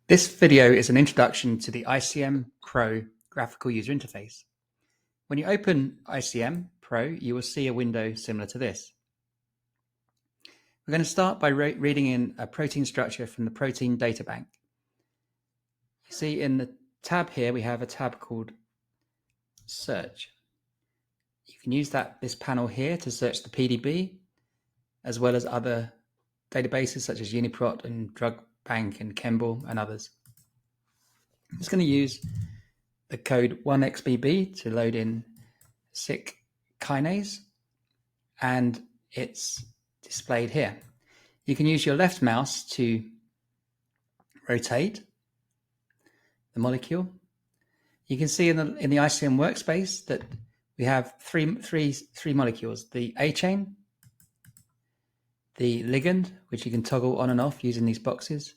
This video is an introduction to the ICM-Pro graphical user interface. When you open ICM-Pro, you will see a window similar to this. We're going to start by reading in a protein structure from the protein data bank. You see in the tab here, we have a tab called Search. You can use this panel here to search the PDB, as well as other databases such as Uniprot and Drug Bank and Chembl and others. I'm just going to use the code 1xbb to load in Sick kinase, and it's displayed here. You can use your left mouse to rotate the molecule. You can see in the ICM workspace that we have three molecules: the A chain, the ligand, which you can toggle on and off using these boxes,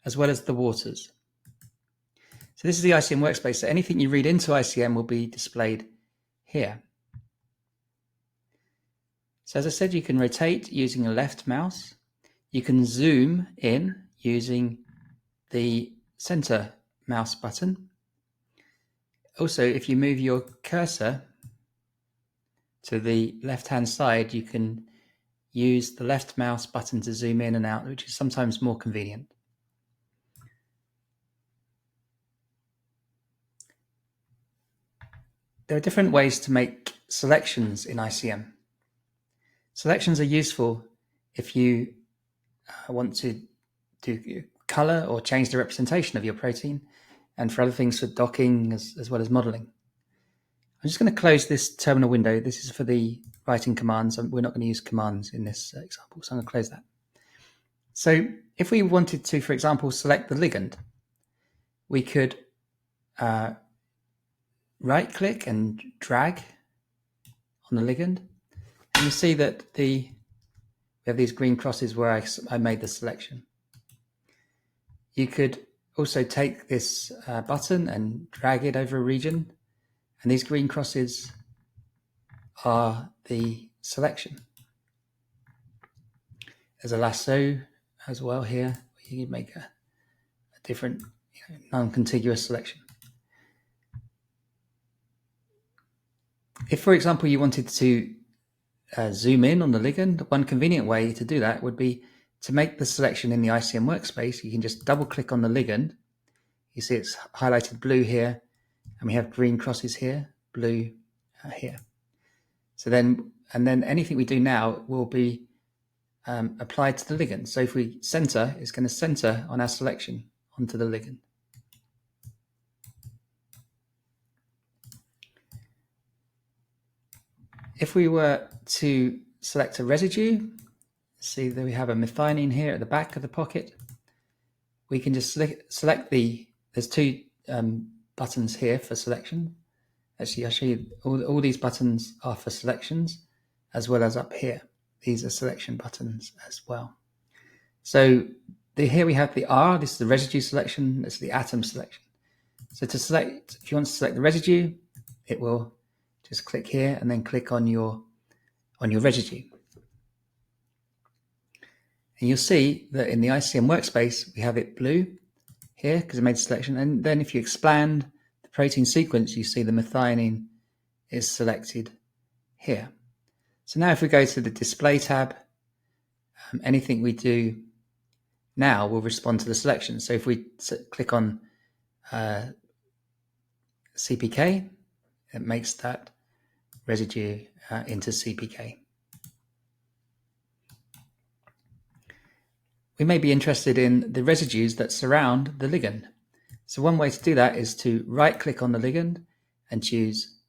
as well as the waters. So this is the ICM workspace. So anything you read into ICM will be displayed here. So as I said, you can rotate using your left mouse. You can zoom in using the center mouse button. Also, if you move your cursor to the left-hand side, you can use the left mouse button to zoom in and out, which is sometimes more convenient. There are different ways to make selections in ICM. Selections are useful if you want to do color or change the representation of your protein, and for other things for docking as well as modeling. I'm just going to close this terminal window. This is for the writing commands. We're not going to use commands in this example, so I'm going to close that. So if we wanted to, for example, select the ligand, we could right-click and drag on the ligand. And you see that we have these green crosses where I made the selection. You could also take this button and drag it over a region, and these green crosses are the selection. There's a lasso as well here. You can make a different non-contiguous selection. If, for example, you wanted to zoom in on the ligand, one convenient way to do that would be to make the selection in the ICM workspace. You can just double click on the ligand. You see it's highlighted blue here, and we have green crosses here, blue here. So then anything we do now will be applied to the ligand. So if we center, it's going to center on our selection onto the ligand. If we were to select a residue, see that we have a methionine here at the back of the pocket. We can just select there's two buttons here for selection. Actually, I'll show you all these buttons are for selections, as well as up here. These are selection buttons as well. So here we have the R, this is the residue selection, this is the atom selection. So to select, if you want to select the residue, it will just click here and then click on your residue. And you'll see that in the ICM workspace, we have it blue here because I made a selection. And then if you expand the protein sequence, you see the methionine is selected here. So now if we go to the display tab, anything we do now will respond to the selection. So if we click on CPK, it makes that residue into CPK. We may be interested in the residues that surround the ligand. So one way to do that is to right-click on the ligand and choose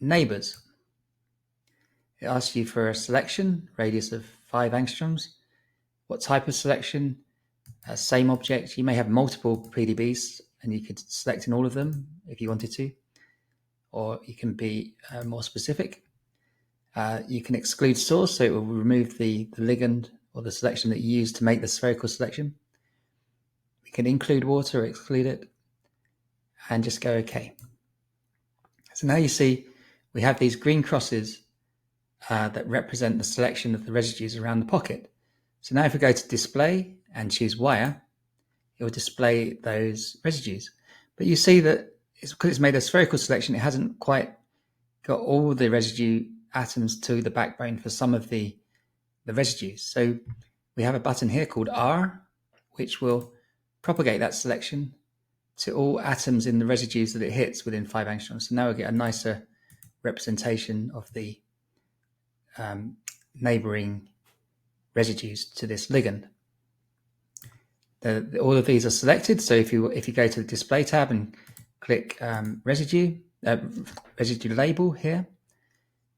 Neighbors. It asks you for a selection, radius of 5 angstroms. What type of selection? Same object. You may have multiple PDBs, and you could select in all of them if you wanted to. Or you can be more specific. You can exclude source, so it will remove the ligand or the selection that you use to make the spherical selection. We can include water or exclude it, and just go OK. So now you see we have these green crosses that represent the selection of the residues around the pocket. So now if we go to display and choose wire, it will display those residues. But you see that because it's made a spherical selection, it hasn't quite got all the residue atoms to the backbone for some of the residues. So we have a button here called R, which will propagate that selection to all atoms in the residues that it hits within 5 angstroms. So now we get a nicer representation of the neighboring residues to this ligand. All of these are selected. So if you go to the display tab and click residue label here,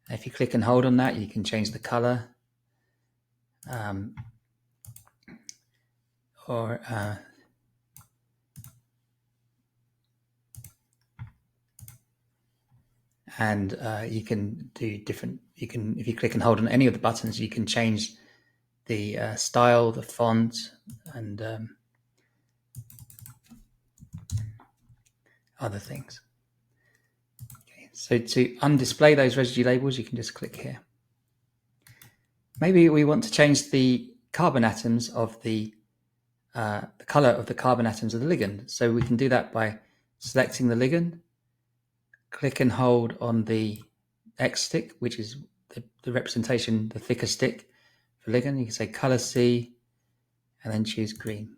if you click and hold on that, you can change the color and you can do different. If you click and hold on any of the buttons, you can change the style, the font, and other things. Okay, so to undisplay those residue labels, you can just click here. Maybe we want to change the carbon atoms of the color of the carbon atoms of the ligand. So we can do that by selecting the ligand, click and hold on the X stick, which is the representation, the thicker stick for ligand. You can say color C and then choose green,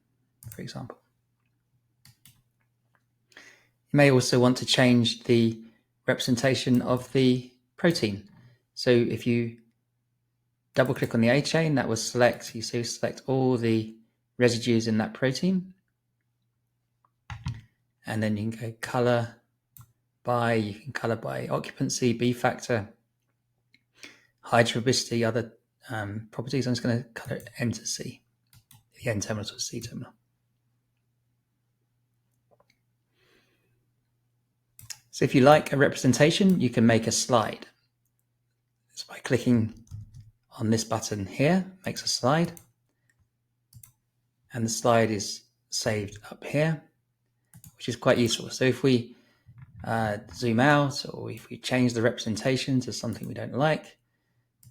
for example. You may also want to change the representation of the protein. So if you double click on the A chain, that will select, you see, select all the residues in that protein. And then you can go color by, you can color by occupancy, B factor, hydrophobicity, other properties. I'm just going to color it N to C, the N terminal to the C terminal. So if you like a representation, you can make a slide. It's by clicking on this button here, makes a slide. And the slide is saved up here, which is quite useful. So if we zoom out, or if we change the representation to something we don't like,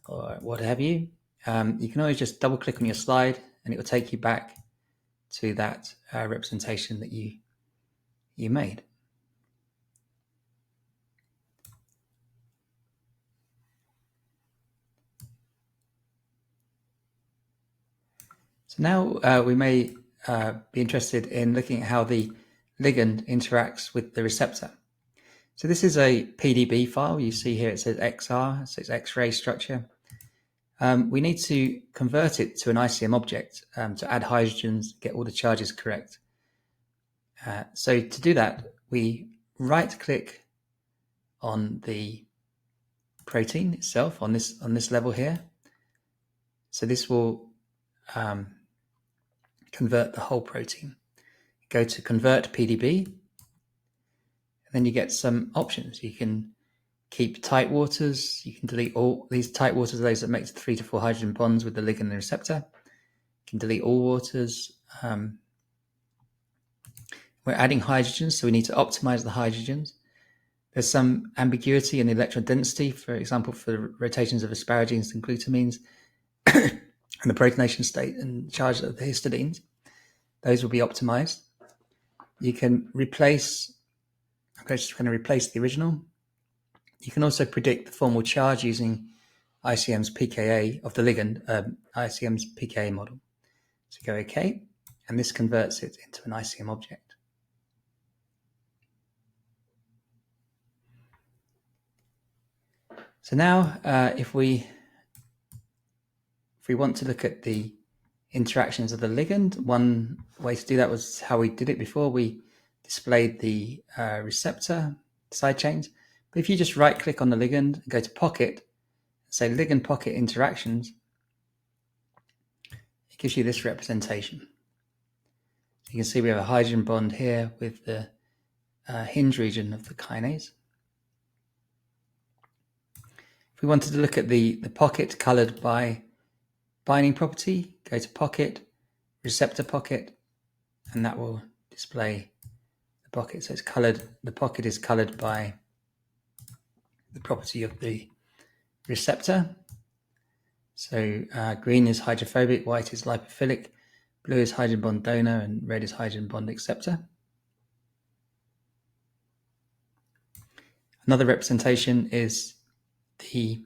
or what have you, you can always just double click on your slide and it will take you back to that representation that you made. So now we may be interested in looking at how the ligand interacts with the receptor. So this is a PDB file. You see here it says XR, so it's X-ray structure. We need to convert it to an ICM object to add hydrogens, get all the charges correct. So to do that, we right-click on the protein itself on this level here. So this will convert the whole protein. Go to Convert PDB, and then you get some options. You can keep tight waters. You can delete all these tight waters, those that make 3 to 4 hydrogen bonds with the ligand and the receptor. You can delete all waters. We're adding hydrogens, so we need to optimize the hydrogens. There's some ambiguity in the electron density, for example, for the rotations of asparagines and glutamines, and the protonation state and charge of the histidines. Those will be optimized. You can replace, I'm just going to replace the original. You can also predict the formal charge using ICM's pKa of the ligand, ICM's pKa model. So go OK, and this converts it into an ICM object. So now, if we want to look at the interactions of the ligand, one way to do that was how we did it before. We displayed the receptor side chains. But if you just right-click on the ligand and go to Pocket, say Ligand Pocket Interactions, it gives you this representation. So you can see we have a hydrogen bond here with the hinge region of the kinase. If we wanted to look at the pocket colored by binding property, go to Pocket, Receptor Pocket, and that will display the pocket. So it's colored, the pocket is colored by the property of the receptor. So green is hydrophobic, white is lipophilic, Blue is hydrogen bond donor and red is hydrogen bond acceptor. Another representation is the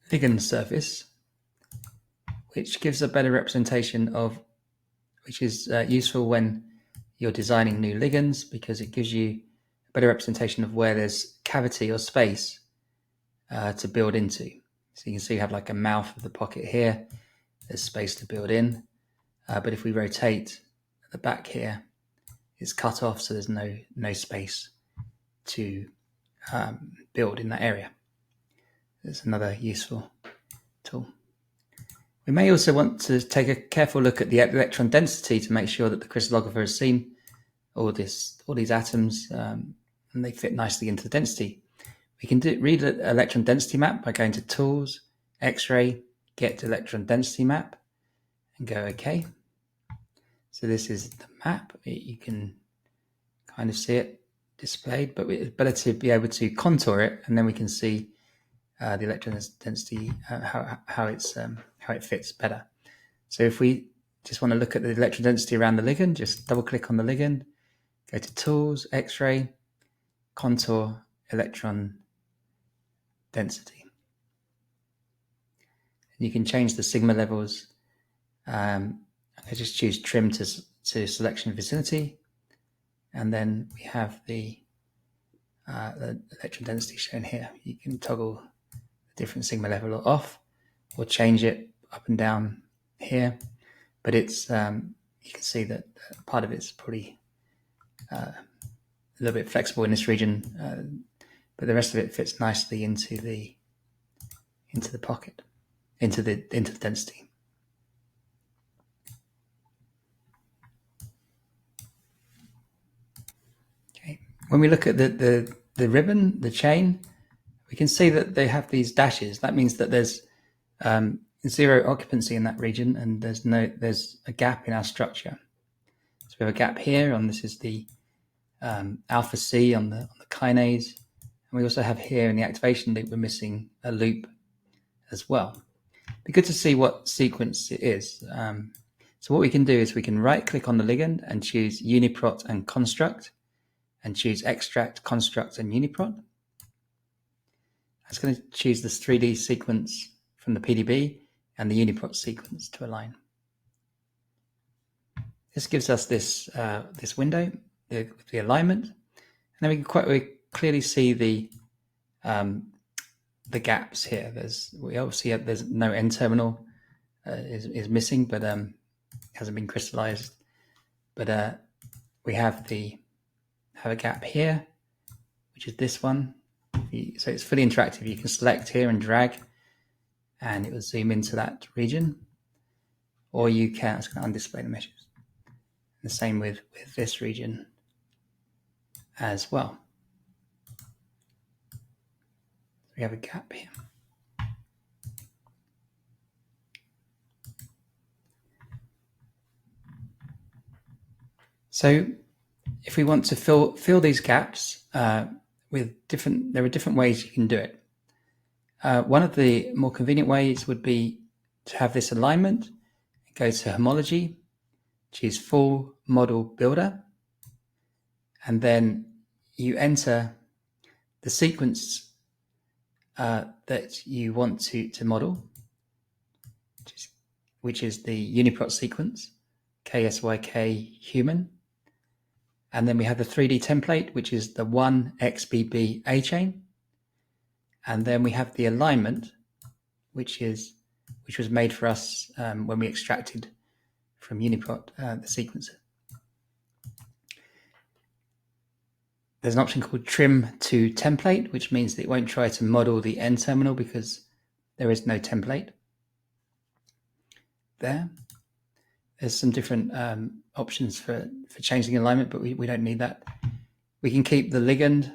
ligand surface, which gives a better representation of, which is useful when you're designing new ligands, because it gives you a better representation of where there's cavity or space to build into. So you can see you have like a mouth of the pocket here, there's space to build in, but if we rotate the back here, it's cut off, so there's no space to build in that area. It's another useful tool. We may also want to take a careful look at the electron density to make sure that the crystallographer has seen all these atoms and they fit nicely into the density. We can read the electron density map by going to Tools, X-ray, Get Electron Density Map, and go OK. So this is the map. You can kind of see it displayed, but it's better to be able to contour it, and then we can see the electron density, how it fits better. So if we just want to look at the electron density around the ligand, just double click on the ligand, go to Tools, X-ray, Contour, Electron Density. And you can change the sigma levels. I just choose Trim to Selection Vicinity, and then we have the electron density shown here. You can toggle the different sigma level off or change it up and down here, but it's you can see that part of it's probably a little bit flexible in this region, but the rest of it fits nicely into the pocket, into the density. Okay, when we look at the ribbon, the chain, we can see that they have these dashes. That means that there's zero occupancy in that region, and there's a gap in our structure. So we have a gap here on, this is the alpha C on the kinase, and we also have here in the activation loop, we're missing a loop as well. It'd be good to see what sequence it is. So what we can do is we can right click on the ligand and choose Uniprot and Construct, and choose Extract, Construct, and Uniprot. It's going to choose this 3D sequence from the PDB and the Uniprot sequence to align. This gives us this window, the alignment, and then we can quite clearly see the gaps here. We obviously have, there's no N terminal is missing, but hasn't been crystallized. But we have a gap here, which is this one. So it's fully interactive. You can select here and drag, and it will zoom into that region, or you can, it's going to undisplay the meshes. The same with this region as well. We have a gap here. So if we want to fill these gaps with there are different ways you can do it. One of the more convenient ways would be to have this alignment, go to Homology, choose Full Model Builder, and then you enter the sequence that you want to model, which is the Uniprot sequence, KSYK human. And then we have the 3D template, which is the 1XBB A chain. And then we have the alignment, which was made for us when we extracted from Uniprot the sequencer. There's an option called Trim to Template, which means that it won't try to model the N terminal because there is no template there. There's some different options for changing alignment, but we don't need that. We can keep the ligand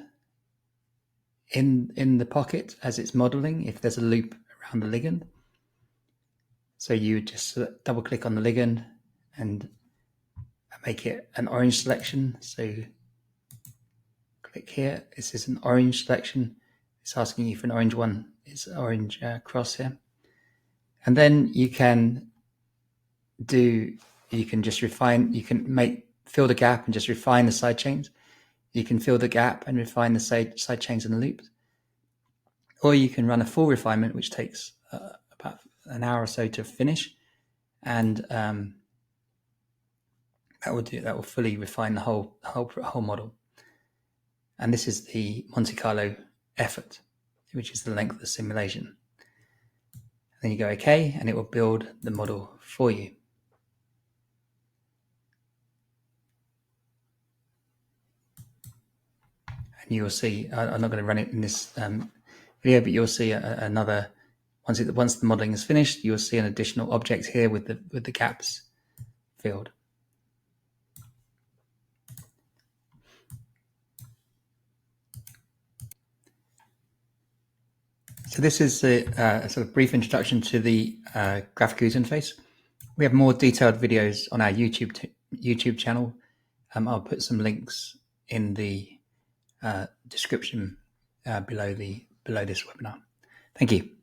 in the pocket as it's modeling if there's a loop around the ligand. So you just double click on the ligand and make it an orange selection. So click here. This is an orange selection. It's asking you for an orange one. It's orange cross here. And then you can you can just refine, you can fill the gap and just refine the side chains. You can fill the gap and refine the side chains and the loops. Or you can run a full refinement, which takes about an hour or so to finish. And that will fully refine the whole model. And this is the Monte Carlo effort, which is the length of the simulation. And then you go OK, and it will build the model for you. And you will see, I'm not going to run it in this video, but you'll see another, once the modeling is finished, you will see an additional object here with the gaps filled. So this is a sort of brief introduction to the graphical user interface. We have more detailed videos on our YouTube channel. I'll put some links in the description below this webinar. Thank you.